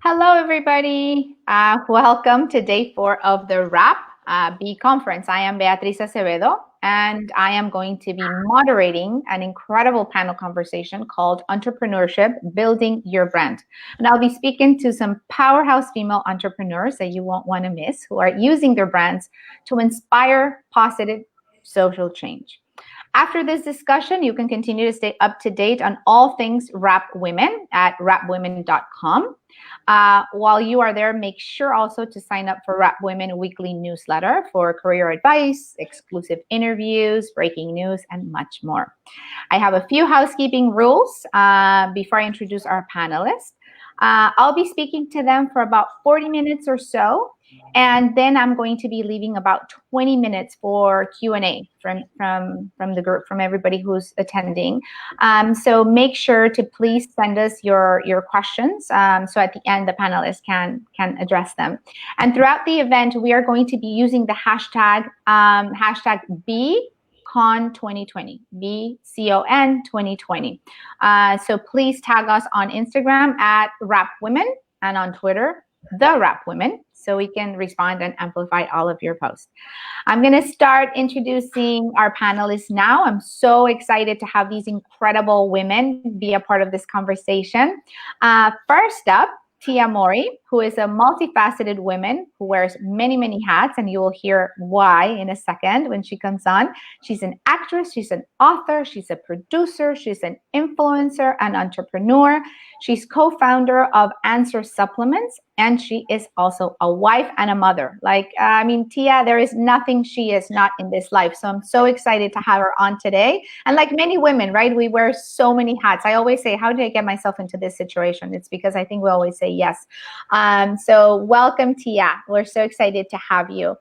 Hello, everybody. Welcome to day 4 of the WRAP B conference. I am Beatriz Acevedo, and I am going to be moderating an incredible panel conversation called Entrepreneurship, Building Your Brand. And I'll be speaking to some powerhouse female entrepreneurs that you won't want to miss, who are using their brands to inspire positive social change. After this discussion, you can continue to stay up to date on all things WRAP Women at wrapwomen.com. While you are there, make sure also to sign up for WRAP Women weekly newsletter for career advice, exclusive interviews, breaking news, and much more. I have a few housekeeping rules before I introduce our panelists. I'll be speaking to them for about 40 minutes or so. And then I'm going to be leaving about 20 minutes for Q&A from the group, from everybody who's attending. So make sure to please send us your questions. So at the end, the panelists can address them. And throughout the event, we are going to be using the hashtag BCon 2020, BCON 2020. So please tag us on Instagram at WRAP Women and on Twitter, the WRAP Women, so we can respond and amplify all of your posts. I'm going to start introducing our panelists now. I'm so excited to have these incredible women be a part of this conversation. First up, Tia Mowry, who is a multifaceted woman who wears many, many hats, and you will hear why in a second when she comes on. She's an actress, she's an author, she's a producer, she's an influencer, an entrepreneur. She's co-founder of Answer Supplements, and she is also a wife and a mother. Tia, there is nothing she is not in this life. So I'm so excited to have her on today. And like many women, right, we wear so many hats. I always say, how did I get myself into this situation? It's because I think we always say yes. So welcome, Tia. We're so excited to have you.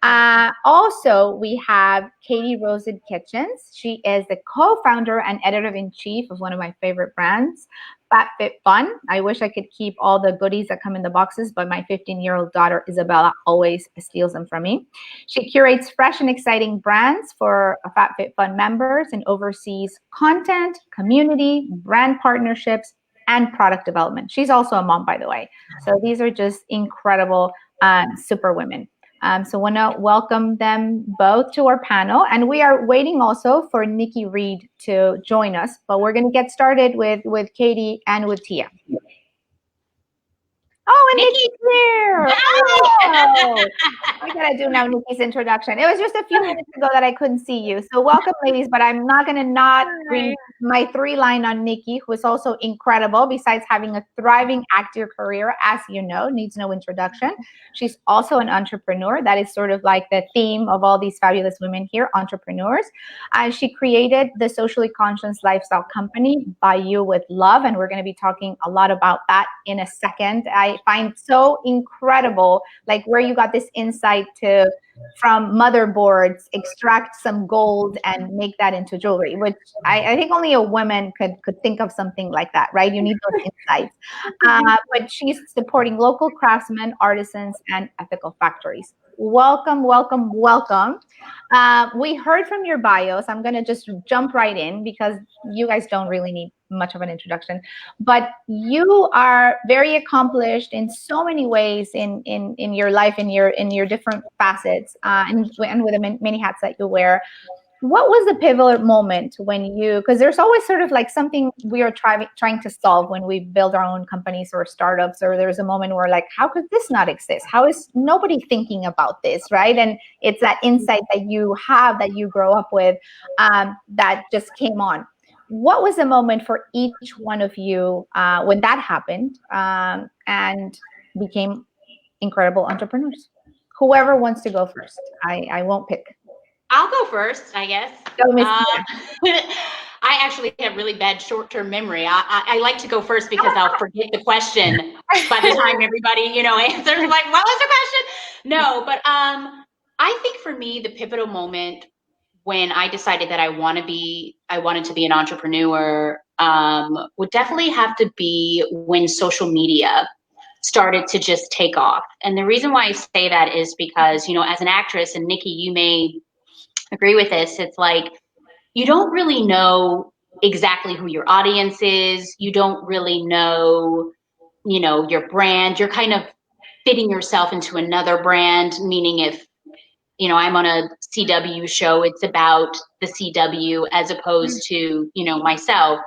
Also, we have Katie Rosen Kitchens. She is the co-founder and editor-in-chief of one of my favorite brands, FabFitFun. I wish I could keep all the goodies that come in the boxes, but my 15-year-old daughter, Isabella, always steals them from me. She curates fresh and exciting brands for FabFitFun members and oversees content, community, brand partnerships, and product development. She's also a mom, by the way. So these are just incredible super women. So I want to welcome them both to our panel. And we are waiting also for Nikki Reed to join us. But we're going to get started with Katie and with Tia. Oh, and Nikki's here. Oh, what gotta do now, Nikki's introduction. It was just a few minutes ago that I couldn't see you. So welcome, ladies, but I'm not going to not bring my 3-line on Nikki, who is also incredible. Besides having a thriving actor career, as you know, needs no introduction. She's also an entrepreneur. That is sort of like the theme of all these fabulous women here, entrepreneurs. She created the socially conscious lifestyle company, By You with Love, and we're going to be talking a lot about that in a second. I find so incredible, like where you got this insight to, from motherboards, extract some gold and make that into jewelry, which I think only a woman could think of something like that, right? You need those insights. But she's supporting local craftsmen, artisans, and ethical factories. Welcome, welcome, welcome. We heard from your bios. I'm going to just jump right in because you guys don't really need much of an introduction, but you are very accomplished in so many ways in your life, in your different facets, and with the many hats that you wear. What was the pivotal moment when you, because there's always sort of like something we are trying to solve when we build our own companies or startups, or there's a moment where like, how could this not exist? How is nobody thinking about this, right? And it's that insight that you have, that you grow up with, that just came on. What was the moment for each one of you when that happened and became incredible entrepreneurs? Whoever wants to go first. I won't pick. I'll go first, I guess. Go, Miss I actually have really bad short-term memory. I like to go first because I'll forget the question by the time everybody, answers. Like, what was the question? No, but I think for me, the pivotal moment when I decided that I wanted to be an entrepreneur would definitely have to be when social media started to just take off. And the reason why I say that is because, as an actress, and Nikki, you may agree with this, it's like you don't really know exactly who your audience is. You don't really know your brand, you're kind of fitting yourself into another brand, meaning if, I'm on a CW show, it's about the CW as opposed to, myself.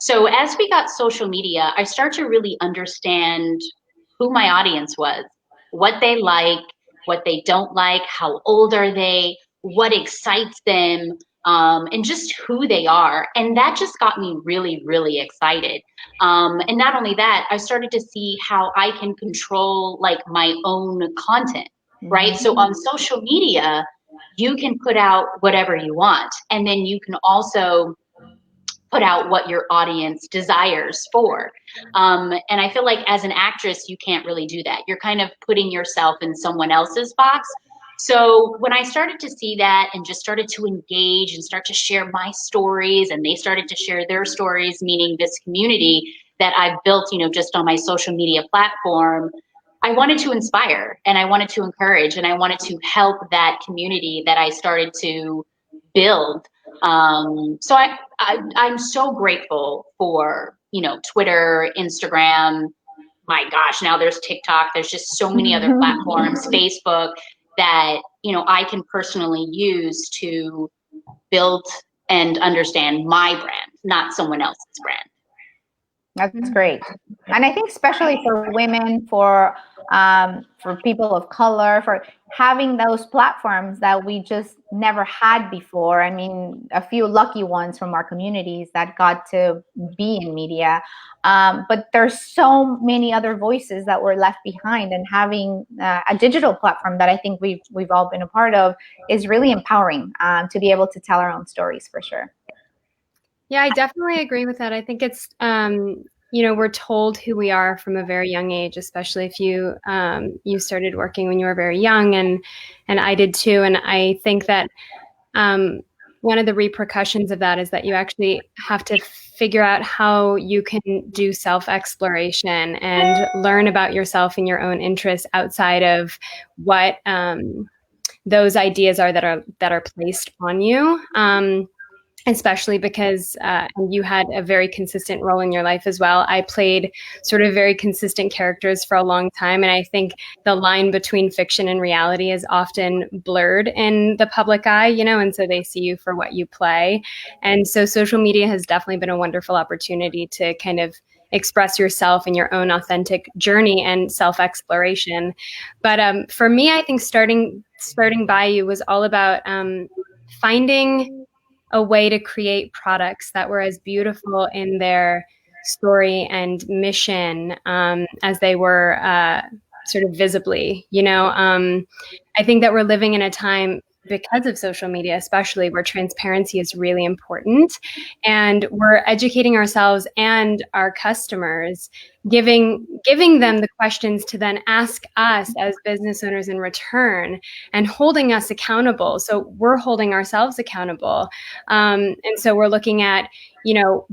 So as we got social media, I start to really understand who my audience was, what they like, what they don't like, how old are they, what excites them, and just who they are. And that just got me really, really excited. And not only that, I started to see how I can control like my own content, right? So on social media, you can put out whatever you want. And then you can also put out what your audience desires for. And I feel like as an actress, you can't really do that. You're kind of putting yourself in someone else's box. So when I started to see that and just started to engage and start to share my stories, and they started to share their stories, meaning this community that I've built, just on my social media platform, I wanted to inspire and I wanted to encourage and I wanted to help that community that I started to build. So I'm so grateful for, Twitter, Instagram. My gosh, now there's TikTok. There's just so many other platforms, Facebook, that, I can personally use to build and understand my brand, not someone else's brand. That's great. And I think especially for women, for people of color, for having those platforms that we just never had before. I mean, a few lucky ones from our communities that got to be in media. But there's so many other voices that were left behind, and having a digital platform that I think we've all been a part of is really empowering to be able to tell our own stories, for sure. Yeah, I definitely agree with that. I think it's, we're told who we are from a very young age, especially if you started working when you were very young, and I did too. And I think that one of the repercussions of that is that you actually have to figure out how you can do self-exploration and learn about yourself and your own interests outside of what those ideas are that are placed on you. Especially because you had a very consistent role in your life as well. I played sort of very consistent characters for a long time. And I think the line between fiction and reality is often blurred in the public eye, and so they see you for what you play. And so social media has definitely been a wonderful opportunity to kind of express yourself in your own authentic journey and self-exploration. But for me, I think starting By You was all about finding a way to create products that were as beautiful in their story and mission as they were sort of visibly, I think that we're living in a time, because of social media especially, where transparency is really important, and we're educating ourselves and our customers, giving them the questions to then ask us as business owners in return, and holding us accountable. So we're holding ourselves accountable, and so we're looking at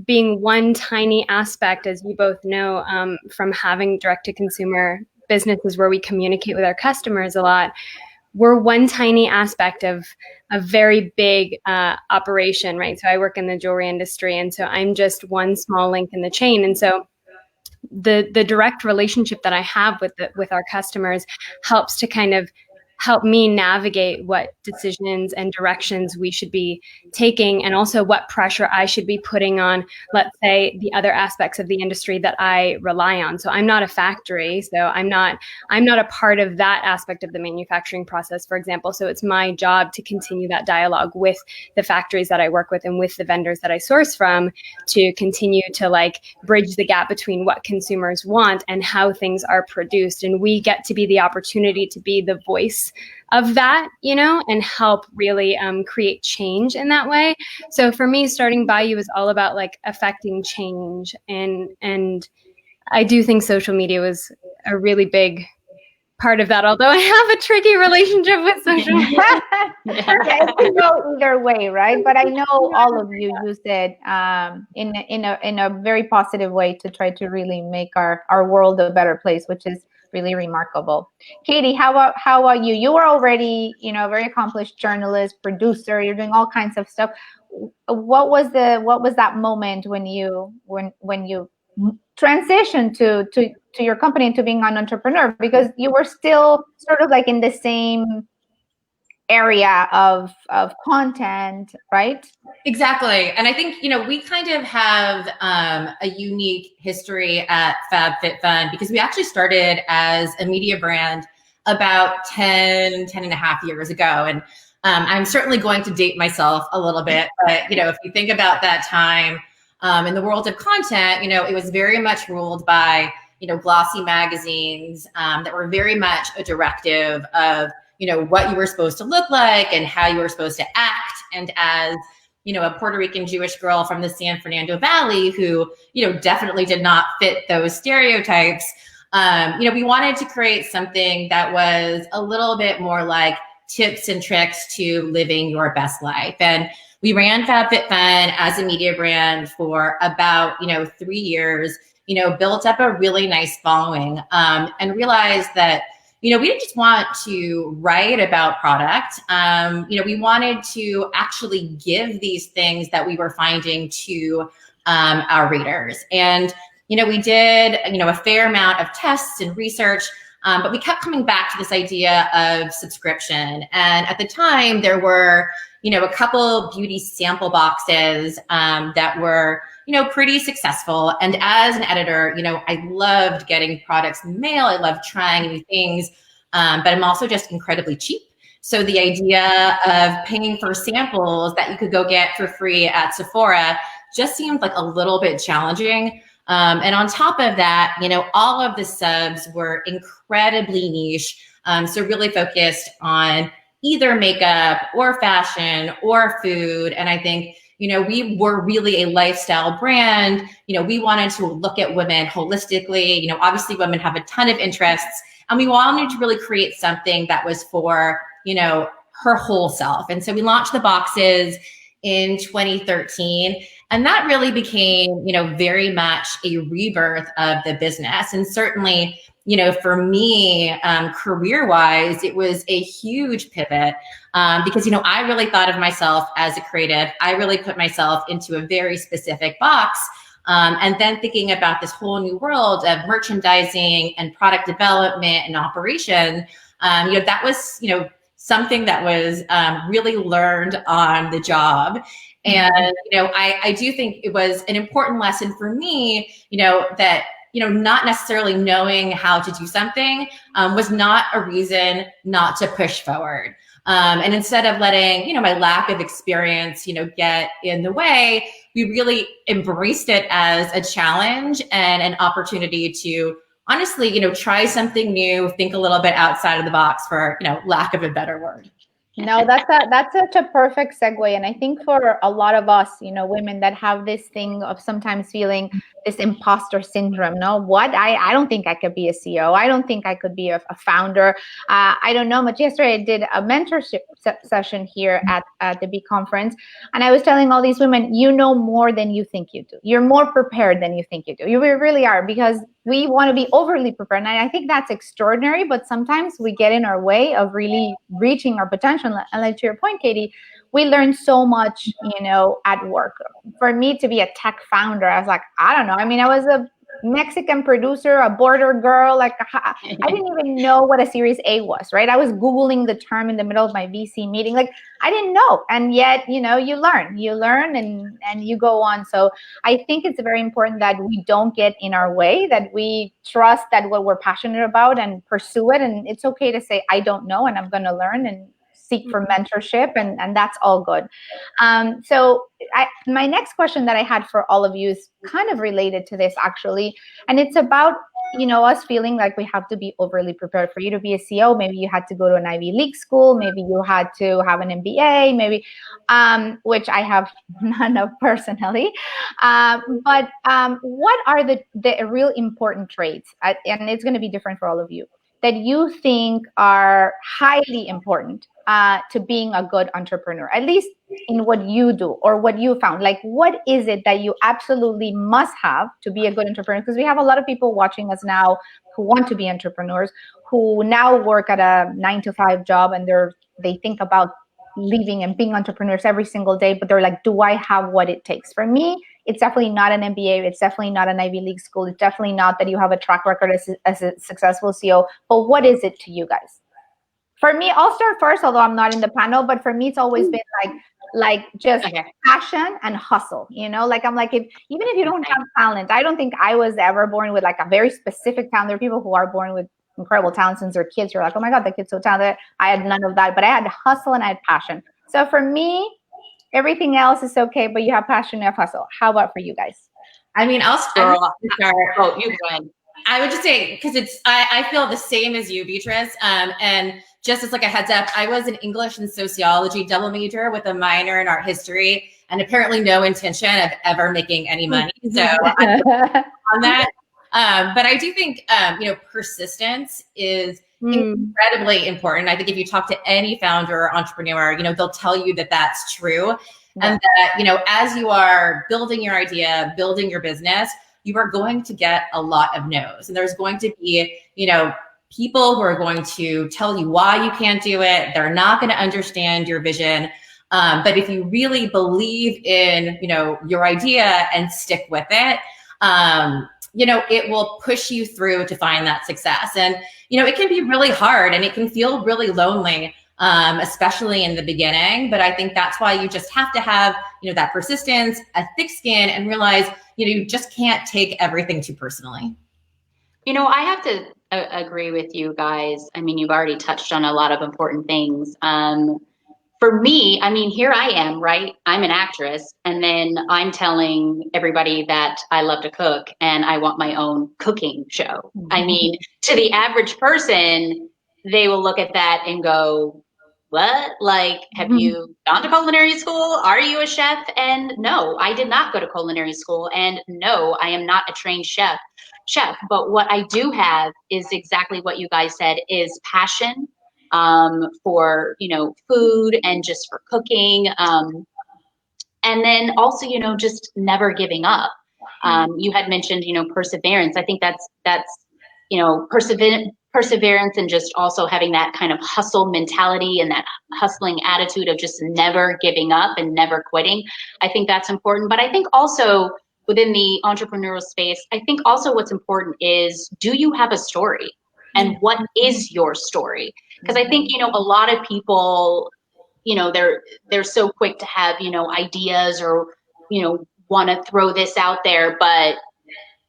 being one tiny aspect, as you both know, from having direct to consumer businesses where we communicate with our customers a lot. We're one tiny aspect of a very big operation, right? So I work in the jewelry industry, and so I'm just one small link in the chain. And so the direct relationship that I have with our customers helps to kind of help me navigate what decisions and directions we should be taking, and also what pressure I should be putting on, let's say, the other aspects of the industry that I rely on. So I'm not a factory, so I'm not a part of that aspect of the manufacturing process, for example. So it's my job to continue that dialogue with the factories that I work with and with the vendors that I source from, to continue to bridge the gap between what consumers want and how things are produced. And we get to be the opportunity to be the voice of that, and help really create change in that way. So for me, starting By You is all about affecting change, and I do think social media was a really big part of that, although I have a tricky relationship with social media. It can go either way, right? But I know all of you use it in a very positive way to try to really make our world a better place, which is really remarkable. Katie, how about you? You are already, a very accomplished journalist, producer. You're doing all kinds of stuff. What was that moment when you transition to your company and to being an entrepreneur, because you were still sort of like in the same area of content, right? Exactly. And I think, we kind of have a unique history at FabFitFun because we actually started as a media brand about 10 and a half years ago. And I'm certainly going to date myself a little bit, but, if you think about that time in the world of content, it was very much ruled by, glossy magazines that were very much a directive of, what you were supposed to look like and how you were supposed to act. And as, a Puerto Rican Jewish girl from the San Fernando Valley who, definitely did not fit those stereotypes, we wanted to create something that was a little bit more like tips and tricks to living your best life. And we ran FabFitFun as a media brand for about, 3 years, built up a really nice following, and realized that, we didn't just want to write about product. We wanted to actually give these things that we were finding to our readers. And, we did, a fair amount of tests and research, but we kept coming back to this idea of subscription. And at the time, there were, a couple beauty sample boxes that were, pretty successful. And as an editor, I loved getting products in the mail. I loved trying new things, but I'm also just incredibly cheap. So the idea of paying for samples that you could go get for free at Sephora just seemed like a little bit challenging. And on top of that, all of the subs were incredibly niche. So really focused on either makeup or fashion or food. And I think, we were really a lifestyle brand. We wanted to look at women holistically. Obviously women have a ton of interests, and we wanted to really create something that was for, her whole self. And so we launched the boxes in 2013. And that really became, very much a rebirth of the business. And certainly, for me, career-wise, it was a huge pivot because, I really thought of myself as a creative. I really put myself into a very specific box. And then thinking about this whole new world of merchandising and product development and operation, that was, something that was really learned on the job. And, I do think it was an important lesson for me, that, not necessarily knowing how to do something was not a reason not to push forward. And instead of letting, my lack of experience, get in the way, we really embraced it as a challenge and an opportunity to honestly, try something new, think a little bit outside of the box, for, lack of a better word. No, that's such a perfect segue. And I think for a lot of us, women that have this thing of sometimes feeling this imposter syndrome, no, what? I don't think I could be a CEO. I don't think I could be a founder. I don't know much. Yesterday, I did a mentorship session here at the B conference. And I was telling all these women, you know more than you think you do. You're more prepared than you think you do. You really are, because we want to be overly prepared. And I think that's extraordinary, but sometimes we get in our way of really reaching our potential. And like to your point, Katie, we learn so much, at work. For me to be a tech founder, I was like, I don't know. I mean, I was a Mexican producer, a border girl. Like, I didn't even know what a Series A was, right? I was Googling the term in the middle of my VC meeting. Like, I didn't know. And yet, you learn and you go on. So I think it's very important that we don't get in our way, that we trust that what we're passionate about and pursue it. And it's okay to say, I don't know, and I'm going to learn and seek for mentorship, and that's all good. So my next question that I had for all of you is kind of related to this, actually, and it's about us feeling like we have to be overly prepared. For you to be a CEO, maybe you had to go to an Ivy League school, maybe you had to have an MBA, maybe, which I have none of personally. But what are the real important traits, and it's going to be different for all of you, that you think are highly important to being a good entrepreneur, at least in what you do or what you found? Like, what is it that you absolutely must have to be a good entrepreneur? Because we have a lot of people watching us now who want to be entrepreneurs, who now work at a 9-to-5 job, and they think about leaving and being entrepreneurs every single day, but they're like, do I have what it takes? For me, It's definitely not an MBA. It's definitely not an Ivy League school. It's definitely not that you have a track record as a successful CEO. But what is it to you guys? For me, I'll start first, although I'm not in the panel, but for me, it's always been like just passion and hustle, like I'm like, even if you don't have talent, I don't think I was ever born with like a very specific talent. There are people who are born with incredible talent since they're kids. You're like, oh my God, that kid's so talented. I had none of that, but I had hustle and I had passion. So for me, everything else is okay, but you have passion, you have hustle. How about for you guys? I mean, I'll start. Oh, you go ahead. I would just say, because I feel the same as you, Beatriz. And just as like a heads up, I was an English and sociology double major with a minor in art history, and apparently no intention of ever making any money. So I'm on that. But I do think, persistence is incredibly important. I think if you talk to any founder or entrepreneur, they'll tell you that that's true. And that, as you are building your idea, building your business, you are going to get a lot of no's. And there's going to be, people who are going to tell you why you can't do it. They're not going to understand your vision. But if you really believe in, your idea and stick with it, it will push you through to find that success. And, it can be really hard and it can feel really lonely, especially in the beginning. But I think that's why you just have to have, that persistence, a thick skin, and realize, you just can't take everything too personally. I have to agree with you guys. I mean, you've already touched on a lot of important things. For me, I mean, here I am, right? I'm an actress, and then I'm telling everybody that I love to cook and I want my own cooking show. I mean, to the average person, they will look at that and go, what? Like, have you gone to culinary school? Are you a chef? And no, I did not go to culinary school. And no, I am not a trained chef. But what I do have is exactly what you guys said, is passion for, food and just for cooking. And then also, just never giving up. You had mentioned, perseverance. I think that's perseverance and just also having that kind of hustle mentality and that hustling attitude of just never giving up and never quitting. I think that's important. But I think also within the entrepreneurial space, I think also what's important is, do you have a story? And what is your story? Because I think, a lot of people, they're so quick to have, ideas or, want to throw this out there, but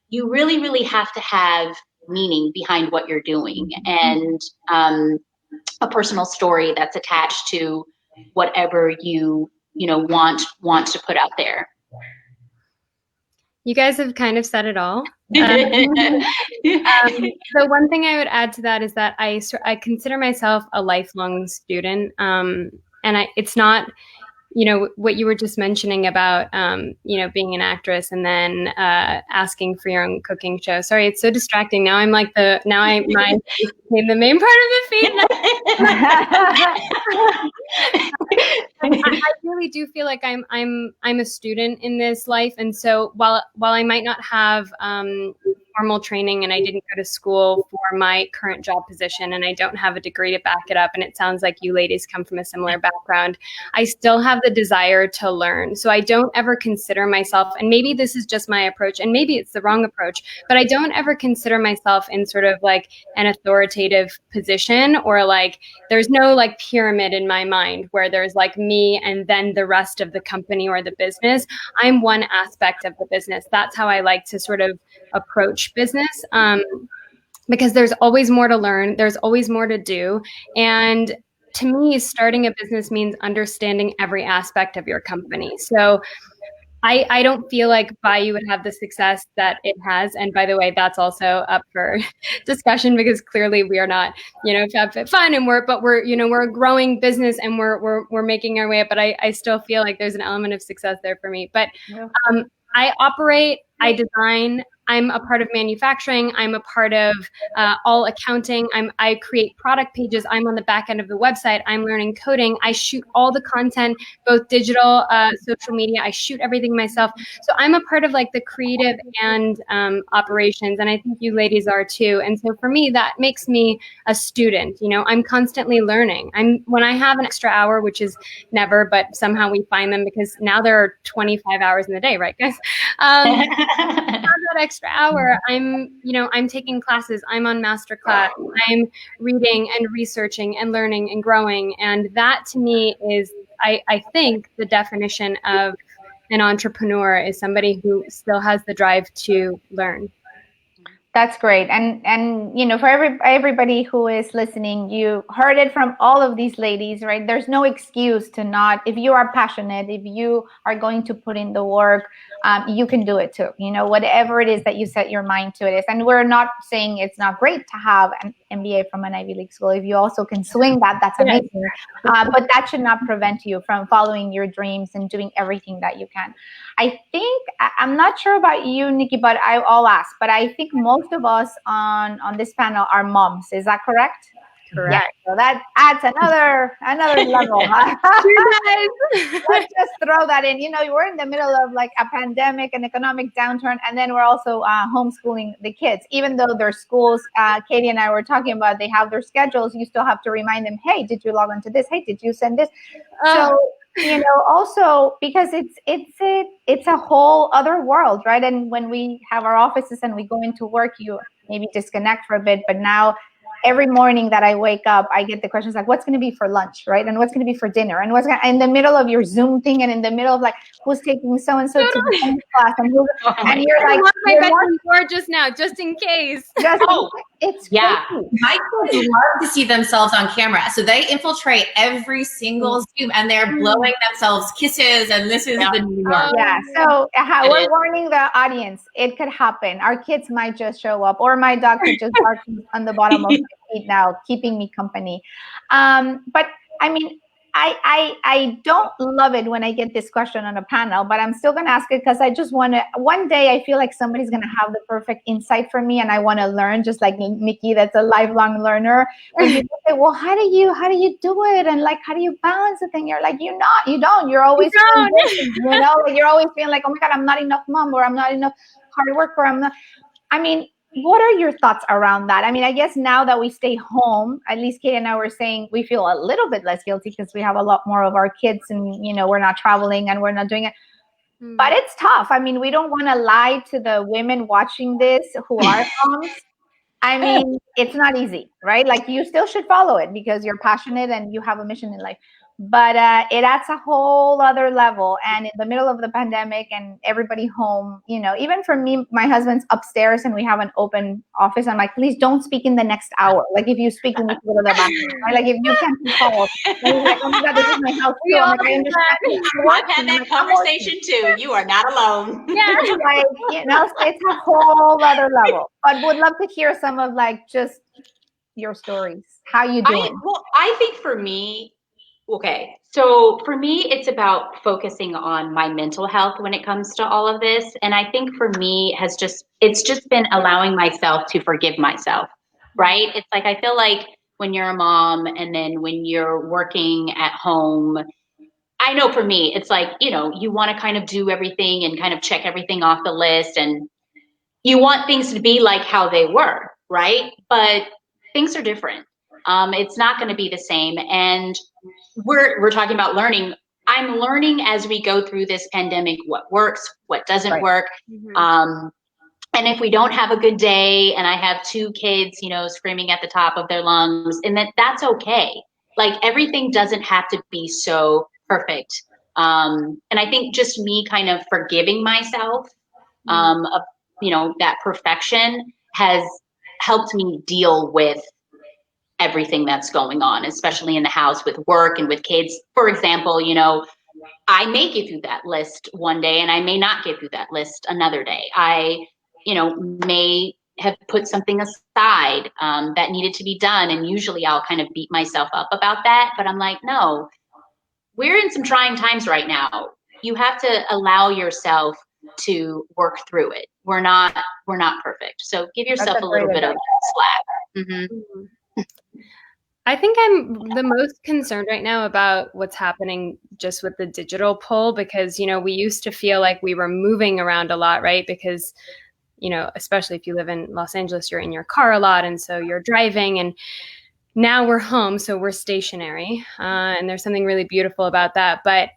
you really, really have to have meaning behind what you're doing, and a personal story that's attached to whatever you want to put out there. You guys have kind of said it all. So one thing I would add to that is that I consider myself a lifelong student, and it's not, what you were just mentioning about, being an actress and then asking for your own cooking show. Sorry, it's so distracting. Now I'm like my mind became the main part of the feed. I really do feel like I'm a student in this life, and so while I might not have formal training and I didn't go to school for my current job position and I don't have a degree to back it up, and it sounds like you ladies come from a similar background, I still have the desire to learn. So I don't ever consider myself, and maybe this is just my approach and maybe it's the wrong approach, but I don't ever consider myself in sort of like an authoritative position, or like there's no like pyramid in my mind where there's like me and then the rest of the company or the business. I'm one aspect of the business. That's how I like to sort of approach business, because there's always more to learn. There's always more to do. And to me, starting a business means understanding every aspect of your company. So I don't feel like Bayou would have the success that it has. And by the way, that's also up for discussion, because clearly we are not, FabFitFun, and we're a growing business and we're making our way up. But I still feel like there's an element of success there for me. But I operate, I design, I'm a part of manufacturing. I'm a part of all accounting. I create product pages. I'm on the back end of the website. I'm learning coding. I shoot all the content, both digital, social media. I shoot everything myself. So I'm a part of like the creative and operations. And I think you ladies are too. And so for me, that makes me a student. You know, I'm constantly learning. When I have an extra hour, which is never, but somehow we find them because now there are 25 hours in the day, right, guys? That extra hour, I'm taking classes, I'm on master class, I'm reading and researching and learning and growing. And that to me is, I think the definition of an entrepreneur is somebody who still has the drive to learn. That's great. And you know, for everybody who is listening, you heard it from all of these ladies, right? There's no excuse to not, if you are passionate, if you are going to put in the work, you can do it too. You know, whatever it is that you set your mind to, it is. And we're not saying it's not great to have an MBA from an Ivy League school. If you also can swing that, that's amazing. But that should not prevent you from following your dreams and doing everything that you can. I think, I'm not sure about you, Nikki, but I'll ask, but I think most of us on this panel are moms. Is that correct? Correct. Yeah, so that adds another level. Let's just throw that in. You know, we're in the middle of like a pandemic, an economic downturn, and then we're also homeschooling the kids. Even though their schools, Katie and I were talking about, they have their schedules, you still have to remind them, hey, did you log on to this? Hey, did you send this? So, you know, also because it's a whole other world, right? And when we have our offices and we go into work, you maybe disconnect for a bit, but now every morning that I wake up, I get the questions like, what's going to be for lunch, right? And what's going to be for dinner? And in the middle of your Zoom thing, and in the middle of like, who's taking so-and-so to the class? And, and you're like, my bedroom door just now, just in case. It's yeah. crazy. My kids love to see themselves on camera. So they infiltrate every single Zoom and they're blowing themselves kisses. And this is the New York. Yeah. So we're warning the audience. It could happen. Our kids might just show up, or my dog could just bark on the bottom of my feet now, keeping me company. But I mean, I don't love it when I get this question on a panel, but I'm still going to ask it because I just want to, one day I feel like somebody's going to have the perfect insight for me and I want to learn, just like Nikki, that's a lifelong learner. But you say, well, how do you do it? And like, how do you balance the thing? You're like, you don't, you're always, you're always feeling like, oh my God, I'm not enough mom, or I'm not enough hard work, or I'm not, I mean, what are your thoughts around that? I mean, I guess now that we stay home, at least Katie and I were saying we feel a little bit less guilty because we have a lot more of our kids and, you know, we're not traveling and we're not doing it. But it's tough. I mean, we don't want to lie to the women watching this who are moms. I mean, it's not easy, right? Like you still should follow it because you're passionate and you have a mission in life. But it adds a whole other level. And in the middle of the pandemic and everybody home, you know, even for me, my husband's upstairs and we have an open office. I'm like, please don't speak in the next hour. Like if you speak, you need to go to the bathroom. Right? Like if you can't be called. Like, oh my God, this is my house too. I'm like, I understand. I've had that conversation too. You are not alone. Yeah, like, you know, it's a whole other level. But would love to hear some of like just your stories. How you doing? I think for me, okay, so for me, it's about focusing on my mental health when it comes to all of this. And I think for me it's just been allowing myself to forgive myself, right? It's like, I feel like when you're a mom and then when you're working at home, I know for me, it's like, you know, you want to kind of do everything and kind of check everything off the list and you want things to be like how they were, right? But things are different. It's not going to be the same. And we're talking about learning. I'm learning as we go through this pandemic, what works, what doesn't work. And if we don't have a good day and I have 2 kids, you know, screaming at the top of their lungs, and that's okay. Like everything doesn't have to be so perfect. And I think just me kind of forgiving myself, of, you know, that perfection has helped me deal with everything that's going on, especially in the house with work and with kids. For example, you know, I may get through that list one day and I may not get through that list another day. I, you know, may have put something aside that needed to be done. And usually I'll kind of beat myself up about that. But I'm like, no, we're in some trying times right now. You have to allow yourself to work through it. We're not perfect. So give yourself That's a little bit of slack. I think I'm the most concerned right now about what's happening just with the digital pull, because, we used to feel like we were moving around a lot, right? Because, especially if you live in Los Angeles, you're in your car a lot. And so you're driving, and now we're home, so we're stationary. And there's something really beautiful about that. But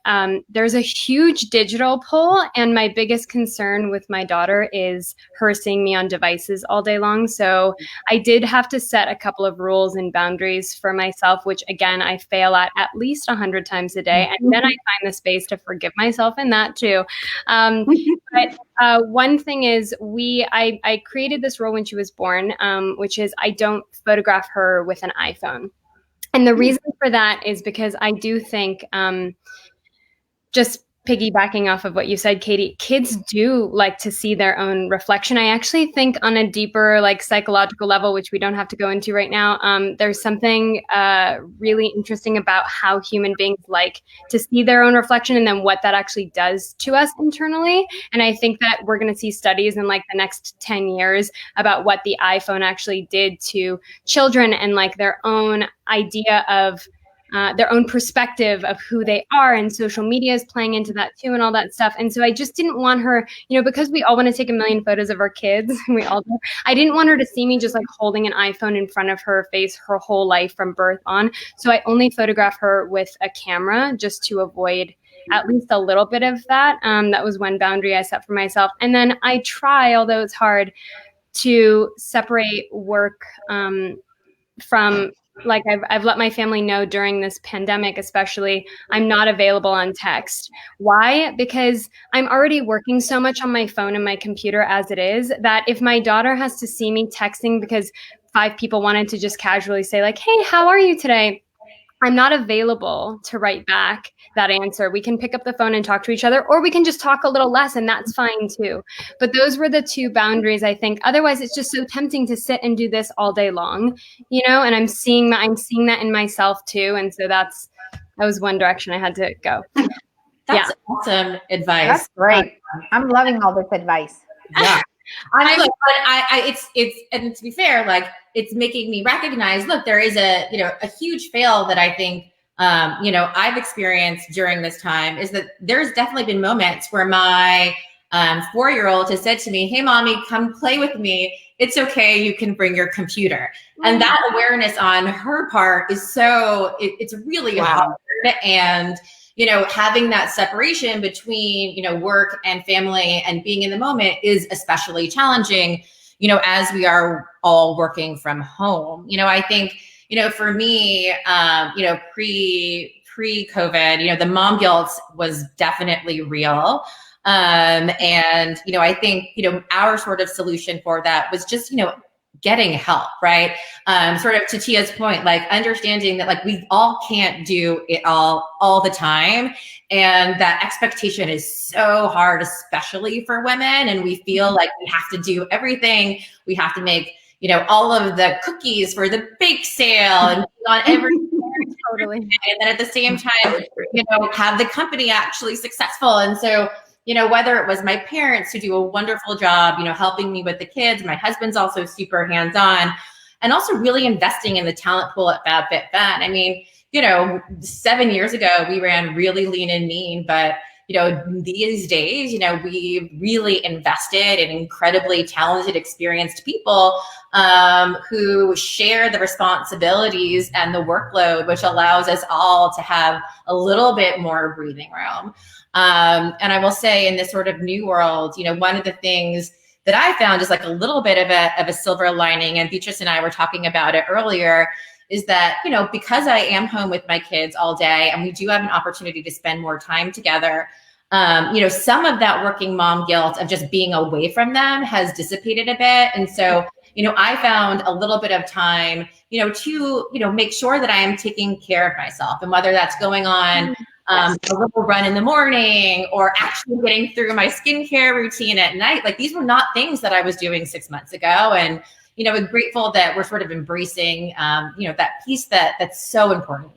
there's a huge digital pull. And my biggest concern with my daughter is her seeing me on devices all day long. So I did have to set a couple of rules and boundaries for myself, which, again, I fail at least 100 times a day. And then I find the space to forgive myself in that too. But one thing is I created this rule when she was born, which is I don't photograph her with an iPhone. And the reason for that is because I do think, just piggybacking off of what you said, Katie, kids do like to see their own reflection. I actually think on a deeper, psychological level, which we don't have to go into right now, there's something really interesting about how human beings like to see their own reflection, and then what that actually does to us internally. And I think that we're going to see studies in the next 10 years about what the iPhone actually did to children, and their own idea of their own perspective of who they are, and social media is playing into that too, and all that stuff. And so I just didn't want her, because we all want to take a million photos of our kids, and we all do. I didn't want her to see me just holding an iPhone in front of her face her whole life from birth on. So I only photograph her with a camera, just to avoid at least a little bit of that. That was one boundary I set for myself. And then I try, although it's hard, to separate work from, I've let my family know during this pandemic, especially, I'm not available on text. Why? Because I'm already working so much on my phone and my computer as it is, that if my daughter has to see me texting because 5 people wanted to just casually say hey, how are you today? I'm not available to write back that answer. We can pick up the phone and talk to each other, or we can just talk a little less, and that's fine too. But those were the 2 boundaries, I think. Otherwise, it's just so tempting to sit and do this all day long, and I'm seeing that in myself too. And so that was one direction I had to go. That's awesome advice. That's great. I'm loving all this advice. Yeah. And to be fair, it's making me recognize, look, there is a huge fail that I think, I've experienced during this time, is that there's definitely been moments where my 4-year-old has said to me, hey, mommy, come play with me. It's okay. You can bring your computer. And that awareness on her part is it's really hard. And having that separation between, work and family and being in the moment is especially challenging, as we are all working from home. I think, for me, pre-COVID, the mom guilt was definitely real. And, I think, our sort of solution for that was just, getting help, right? Sort of to Tia's point, understanding that we all can't do it all the time. And that expectation is so hard, especially for women. And we feel like we have to do everything. We have to make, all of the cookies for the bake sale and be on every Totally. And then at the same time, have the company actually successful. And so, whether it was my parents who do a wonderful job, helping me with the kids, my husband's also super hands-on, and also really investing in the talent pool at FabFitFun. I mean, 7 years ago, we ran really lean and mean, but, these days, we really invested in incredibly talented, experienced people who share the responsibilities and the workload, which allows us all to have a little bit more breathing room. And I will say, in this sort of new world, one of the things that I found is a little bit of a silver lining, and Beatriz and I were talking about it earlier, is that, because I am home with my kids all day and we do have an opportunity to spend more time together, some of that working mom guilt of just being away from them has dissipated a bit. And so, I found a little bit of time, to, make sure that I am taking care of myself, and whether that's going on a little run in the morning or actually getting through my skincare routine at night. These were not things that I was doing 6 months ago. And, we're grateful that we're sort of embracing, that piece that's so important.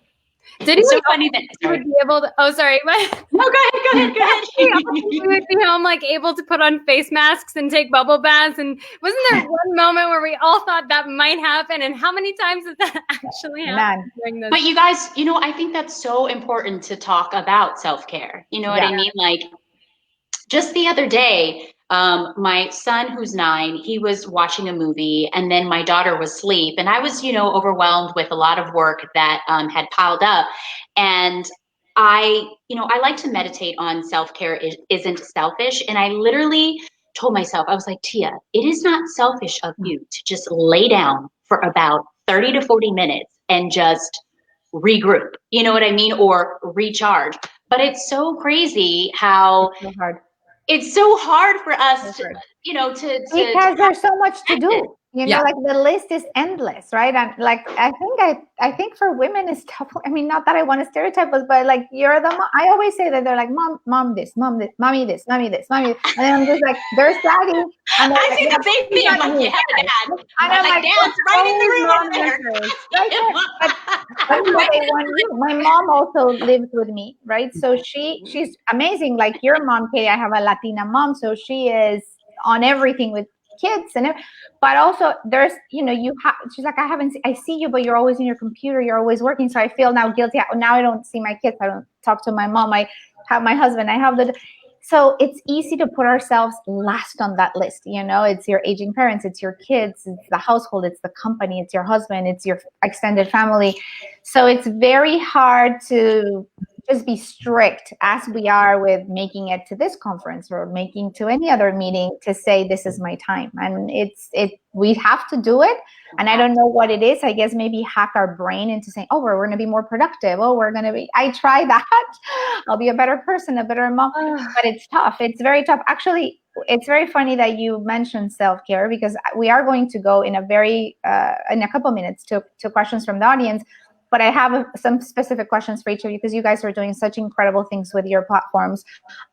Did It's you so funny that would be able to? Oh, sorry. What? No, go ahead. We would be home, like able to put on face masks and take bubble baths. And wasn't there one moment where we all thought that might happen? And how many times has that actually happened during those? But you guys, I think that's so important to talk about self-care. You know what I mean? Like, just the other day, my son, who's 9, he was watching a movie, and then my daughter was asleep, and I was, overwhelmed with a lot of work that had piled up. And I like to meditate on self-care isn't selfish. And I literally told myself, I was like, Tia, it is not selfish of you to just lay down for about 30 to 40 minutes and just regroup, you know what I mean? Or recharge. But it's so crazy how it's so hard for us to because there's so much to do. Like the list is endless, right? And like I think for women it's tough. I mean, not that I want to stereotype us, but like you're the mom. I always say that they're like mom this, mommy this, mommy this, and then I'm just like, there's daddy. And I see the same thing. I'm like, you have a dad. And I'm like, dad's right in the room right there. My mom also lives with me, right? So she's amazing. Like your mom, Katie, I have a Latina mom, so she is on everything with kids but also there's she's like, I see you, but you're always in your computer, you're always working, so I feel now guilty. Now I don't see my kids, I don't talk to my mom, I have my husband, so it's easy to put ourselves last on that list. It's your aging parents, it's your kids, it's the household, it's the company, it's your husband, it's your extended family. So it's very hard to just be strict as we are with making it to this conference or making to any other meeting to say this is my time. And we have to do it. And I don't know what it is. I guess maybe hack our brain into saying, oh, we're going to be more productive. Oh, I try that. I'll be a better person, a better mom. But it's tough. It's very tough. Actually, it's very funny that you mentioned self-care, because we are going to go in a couple minutes to questions from the audience. But I have some specific questions for each of you, because you guys are doing such incredible things with your platforms.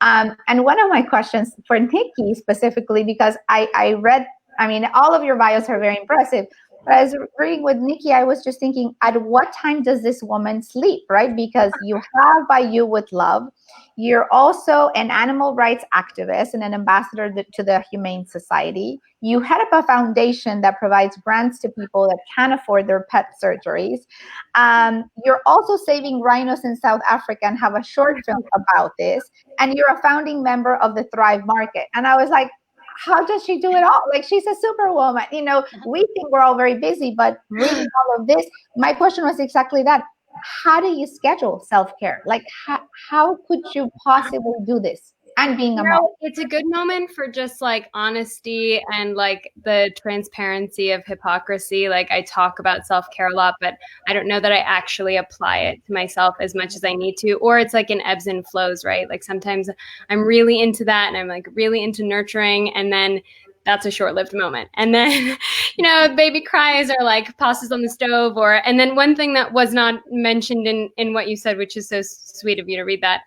And one of my questions for Nikki specifically, because I read, all of your bios are very impressive. But as reading with Nikki, I was just thinking, at what time does this woman sleep, right? Because you have By You with Love. You're also an animal rights activist and an ambassador to the Humane Society. You head up a foundation that provides grants to people that can't afford their pet surgeries. You're also saving rhinos in South Africa and have a short film about this. And you're a founding member of the Thrive Market. And I was like, how does she do it all? Like, she's a superwoman. We think we're all very busy, but reading all of this, my question was exactly that. How do you schedule self-care? Like, how could you possibly do this? And being a mom. It's a good moment for just like honesty and like the transparency of hypocrisy. Like, I talk about self-care a lot, but I don't know that I actually apply it to myself as much as I need to, or it's like in ebbs and flows, right? Like sometimes I'm really into that and I'm like really into nurturing, and then that's a short-lived moment. And then, baby cries or like pasta's on the stove, and then one thing that was not mentioned in what you said, which is so sweet of you to read that.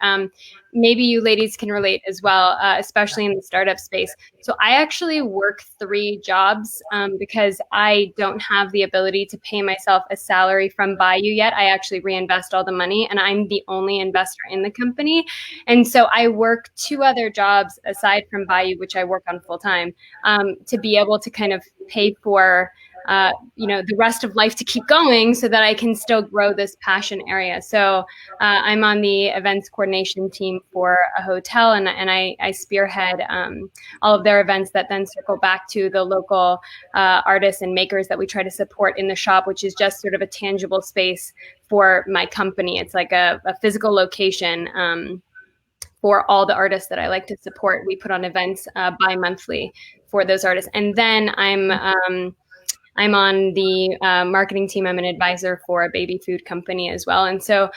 Maybe you ladies can relate as well, especially in the startup space. So I actually work 3 jobs because I don't have the ability to pay myself a salary from By You yet. I actually reinvest all the money, and I'm the only investor in the company. And so I work 2 other jobs aside from By You, which I work on full time, to be able to kind of pay for the rest of life to keep going, so that I can still grow this passion area. So I'm on the events coordination team for a hotel, and I spearhead all of their events that then circle back to the local artists and makers that we try to support in the shop, which is just sort of a tangible space for my company. It's like a physical location for all the artists that I like to support. We put on events bi-monthly for those artists. And then I'm on the marketing team. I'm an advisor for a baby food company as well. And so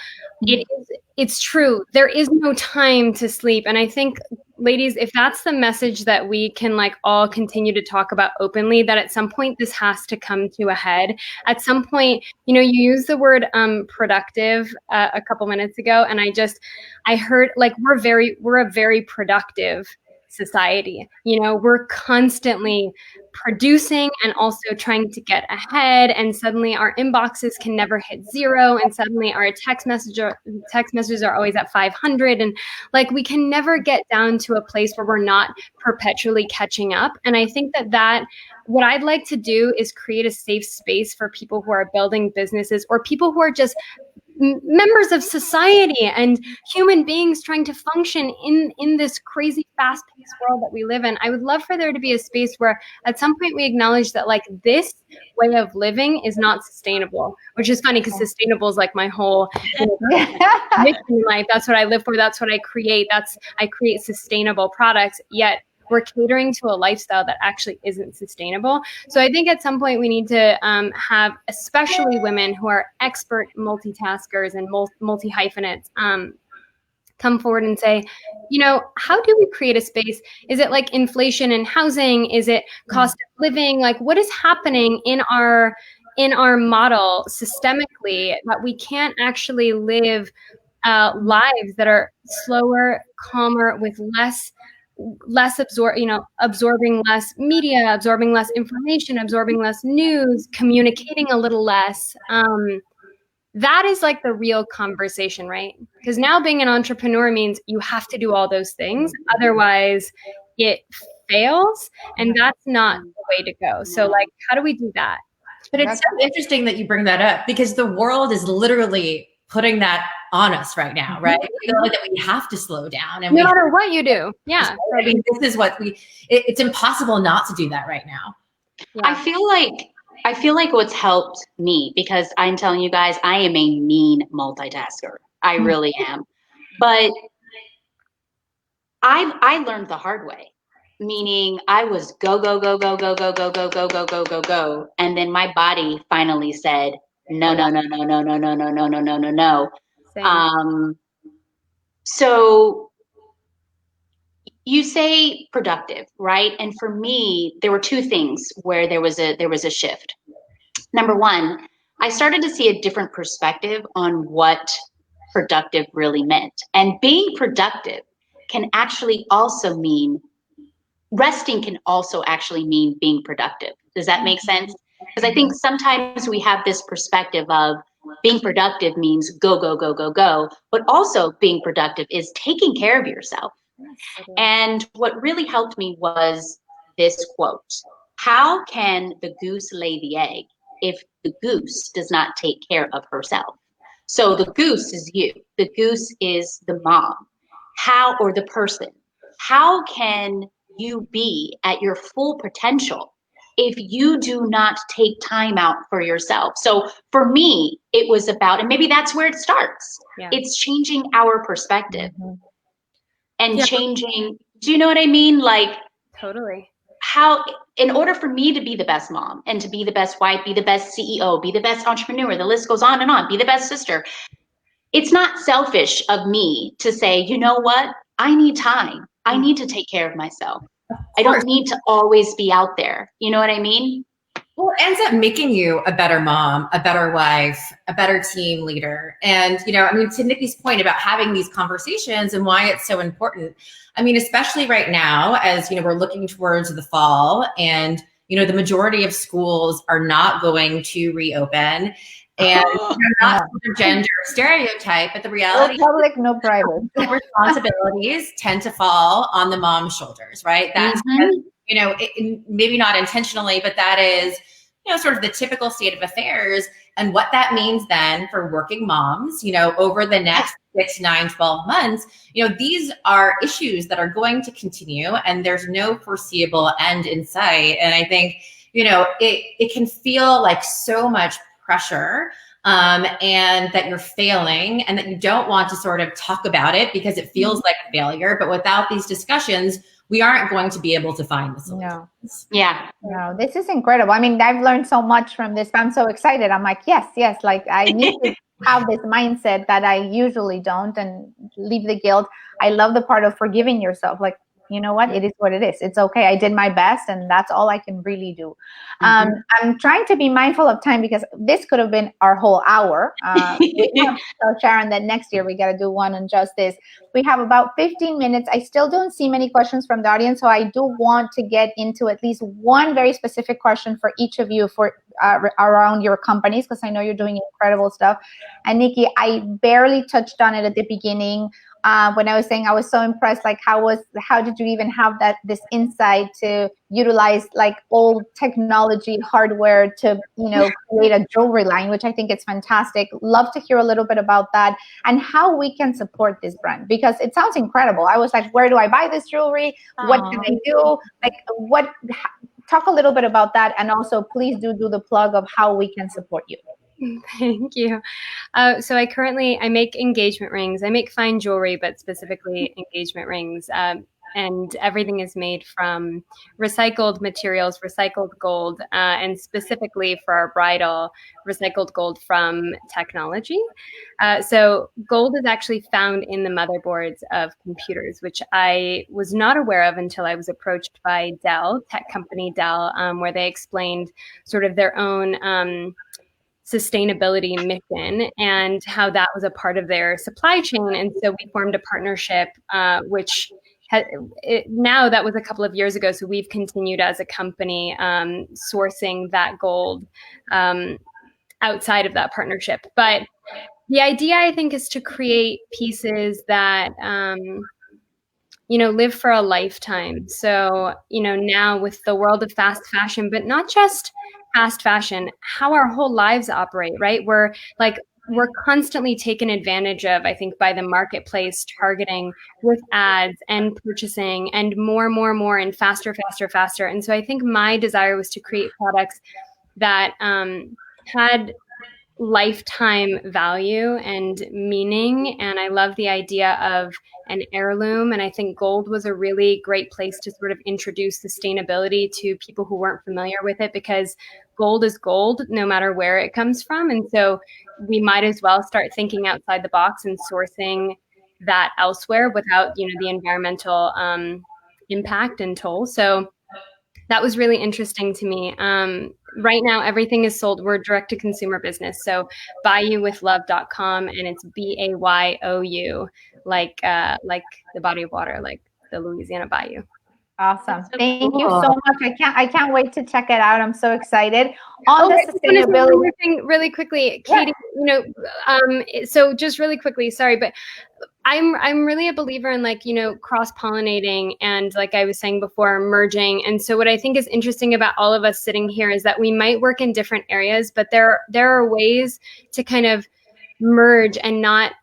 it's true. There is no time to sleep. And I think, ladies, if that's the message that we can like all continue to talk about openly, that at some point this has to come to a head. At some point, you used the word productive a couple minutes ago. And I heard like we're a very productive society. You know, we're constantly producing and also trying to get ahead, and suddenly our inboxes can never hit zero, and suddenly our text messages are always at 500, and like we can never get down to a place where we're not perpetually catching up. And I think that what I'd like to do is create a safe space for people who are building businesses, or people who are just members of society and human beings trying to function in this crazy fast-paced world that we live in. I would love for there to be a space where at some point we acknowledge that like this way of living is not sustainable, which is funny because sustainable is like my whole mission in life. That's what I live for. That's what I create. I create sustainable products, yet we're catering to a lifestyle that actually isn't sustainable. So I think at some point we need to have, especially women who are expert multitaskers and multi-hyphenates, come forward and say, you know, how do we create a space? Is it like inflation in housing? Is it cost of living? Like what is happening in our model systemically that we can't actually live lives that are slower, calmer, with absorbing less media, absorbing less information, absorbing less news, communicating a little less. That is like the real conversation, right? Because now being an entrepreneur means you have to do all those things. Otherwise it fails. And that's not the way to go. So like, how do we do that? But it's so interesting that you bring that up, because the world is literally putting that on us right now, right? We feel like that we have to slow down, and no matter what you do. Yeah. I mean, this is what it's impossible not to do that right now. Yeah. I feel like what's helped me, because I'm telling you guys, I am a mean multitasker. I really am. But I learned the hard way, meaning I was go, go, go, go, go, go, go, go, go, go, go, go, go. And then my body finally said, no, no, no, no, no, no, no, no, no, no, no, no, no. So you say productive, right? And for me, there were two things where there was a shift. Number one, I started to see a different perspective on what productive really meant. And being productive can actually also mean, resting can also actually mean being productive. Does that make sense? Because I think sometimes we have this perspective of being productive means go, go, go, go, go, but also being productive is taking care of yourself. And what really helped me was this quote: how can the goose lay the egg if the goose does not take care of herself? So the goose is you. The goose is the mom. Or the person. How can you be at your full potential if you do not take time out for yourself? So for me, it was about, and maybe that's where it starts. Yeah. It's changing our perspective and changing, do you know what I mean? Like, totally. How, in order for me to be the best mom and to be the best wife, be the best CEO, be the best entrepreneur, the list goes on and on, be the best sister. It's not selfish of me to say, you know what? I need time. I need to take care of myself. I don't need to always be out there. You know what I mean? Well, it ends up making you a better mom, a better wife, a better team leader. And, you know, I mean, to Nikki's point about having these conversations and why it's so important. I mean, especially right now, as, you know, we're looking towards the fall and, you know, the majority of schools are not going to reopen. And not gender stereotype, but the reality no public, no private. Responsibilities tend to fall on the mom's shoulders, right? That's, you know, maybe not intentionally, but that is, you know, sort of the typical state of affairs. And what that means then for working moms, you know, over the next 6, 9, 12 months, you know, these are issues that are going to continue and there's no foreseeable end in sight. And I think, you know, it can feel like so much pressure and that you're failing and that you don't want to sort of talk about it because it feels like a failure. But without these discussions, we aren't going to be able to find the solutions. No. Yeah. No, this is incredible. I mean, I've learned so much from this. I'm so excited. I'm like, yes, like I need to have this mindset that I usually don't and leave the guilt. I love the part of forgiving yourself. Like, you know what, it is what it is. It's okay. I did my best, and that's all I can really do. I'm trying to be mindful of time because this could have been our whole hour. We have to tell Sharon that next year we got to do one on just this. We have about 15 minutes. I still don't see many questions from the audience, so I do want to get into at least one very specific question for each of you for around your companies, because I know you're doing incredible stuff. And Nikki, I barely touched on it at the beginning. When I was saying I was so impressed, like how did you even have this insight to utilize like old technology hardware to, create a jewelry line, which I think is fantastic. Love to hear a little bit about that and how we can support this brand, because it sounds incredible. I was like, where do I buy this jewelry? What can I do? Like talk a little bit about that. And also please do the plug of how we can support you. Thank you. So I make engagement rings. I make fine jewelry, but specifically engagement rings. And everything is made from recycled materials, recycled gold, and specifically for our bridal, recycled gold from technology. So gold is actually found in the motherboards of computers, which I was not aware of until I was approached by Dell, tech company Dell, where they explained sort of their own sustainability mission and how that was a part of their supply chain. And so we formed a partnership, which now that was a couple of years ago. So we've continued as a company sourcing that gold outside of that partnership. But the idea, I think, is to create pieces that, live for a lifetime. So, now with the world of fast fashion, but not just fast fashion, how our whole lives operate, right? We're constantly taken advantage of, I think, by the marketplace, targeting with ads and purchasing and more and faster. And so I think my desire was to create products that had lifetime value and meaning. And I love the idea of an heirloom. And I think gold was a really great place to sort of introduce sustainability to people who weren't familiar with it, because gold is gold no matter where it comes from. And so we might as well start thinking outside the box and sourcing that elsewhere without, the environmental impact and toll. So that was really interesting to me. Right now, everything is sold. We're direct to consumer business. So bayouwithlove.com, and it's BAYOU, like the body of water, like the Louisiana Bayou. Awesome. Thank you so much. I can't wait to check it out. I'm so excited. On the sustainability thing really quickly, Katie, so just really quickly, sorry, but I'm really a believer in cross-pollinating and, like I was saying before, merging. And so what I think is interesting about all of us sitting here is that we might work in different areas, but there are ways to kind of merge and not